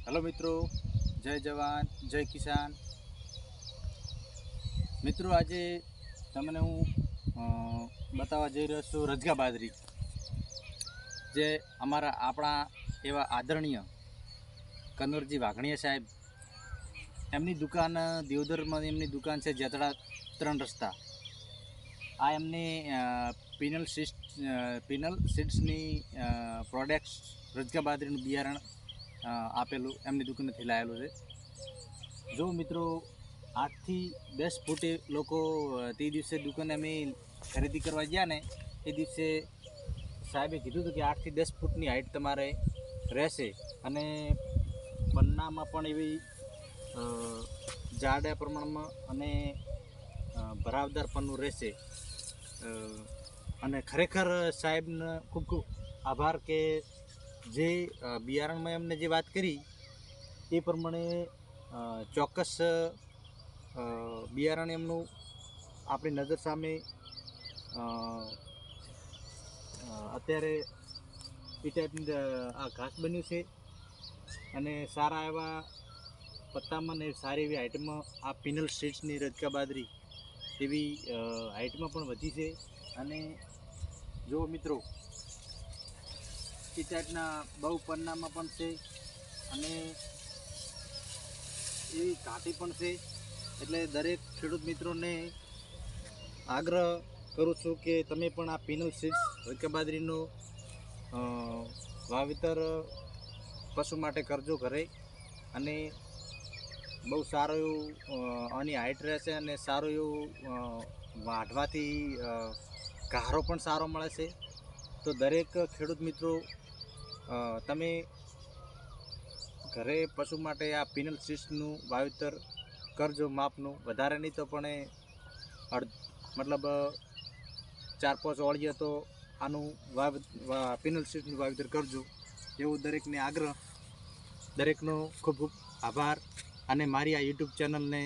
Hello मित्रों, जय जवान जय किसान। मित्रों, आज तमने हूँ बतावा जई रह्यो छुं रजगा बाजरी, जे अमारा आपणा एवा आदरणीय कनवरजी वाघणिया साहेब एमनी दुकान दियोदરમાં એમની દુકાન છે જેતડા 3 રસ્તા। આ એમને પિનલ સીડ્સની પ્રોડક્ટ્સ રજકા બાજરીનું બિયારણ આપેલું એમની દુકાનેથી લાવેલું છે। જો મિત્રો 8 થી 10 ફૂટે લોકો તે દિવસે દુકાને અમે ખરીદી કરવા ગયા ને એ દિવસે સાહેબે કીધું હતું કે 8 થી 10 ફૂટની હાઇટ તમારે રહેશે અને પન્નામાં પણ એવી જાડા પ્રમાણમાં અને ભરાવદાર પન્નું રહેશે। અને ખરેખર સાહેબને ખૂબ ખૂબ આભાર કે જે બિયારણમાં એમને જે વાત કરી એ પ્રમાણે ચોક્કસ બિયારણ એમનું આપણી નજર સામે અત્યારે એ ટાઈપનું આ ઘાસ બન્યું છે અને સારા એવા પત્તામાં ને સારી એવી હાઇટમાં આ પિનલ સીડ્સની રજકા બાજરી એવી હાઇટમાં પણ વધી છે। અને જો મિત્રો એ ટાઈપના બહુ પન્નામાં પણ છે અને એવી ઘાટી પણ છે। એટલે દરેક ખેડૂત મિત્રોને આગ્રહ કરું છું કે તમે પણ આ પિનલ સીડ્સ રજકા બાજરીનું વાવેતર પશુ માટે કરજો ઘરે અને બહુ સારું એવું આની હાઇટ રહેશે અને સારું એવું વાઢવાથી ઘારો પણ સારો મળે છે। તો દરેક ખેડૂત મિત્રો તમે ઘરે પશુ માટે આ પિનલ સીડ્સનું વાવેતર કરજો માપનું, વધારે નહીં તો પણ મતલબ 4-5 ઓળીએ તો આનું પિનલ સીડ્સનું વાવેતર કરજો એવું દરેકને આગ્રહ। દરેકનો ખૂબ ખૂબ આભાર અને મારી આ યુટ્યુબ ચેનલને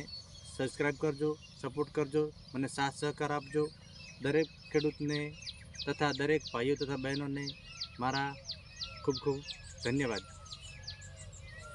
સબસ્ક્રાઈબ કરજો, સપોર્ટ કરજો, મને સાથ સહકાર આપજો। દરેક ખેડૂતને તથા દરેક ભાઈઓ તથા બહેનોને મારા ખૂબ ખૂબ ધન્યવાદ।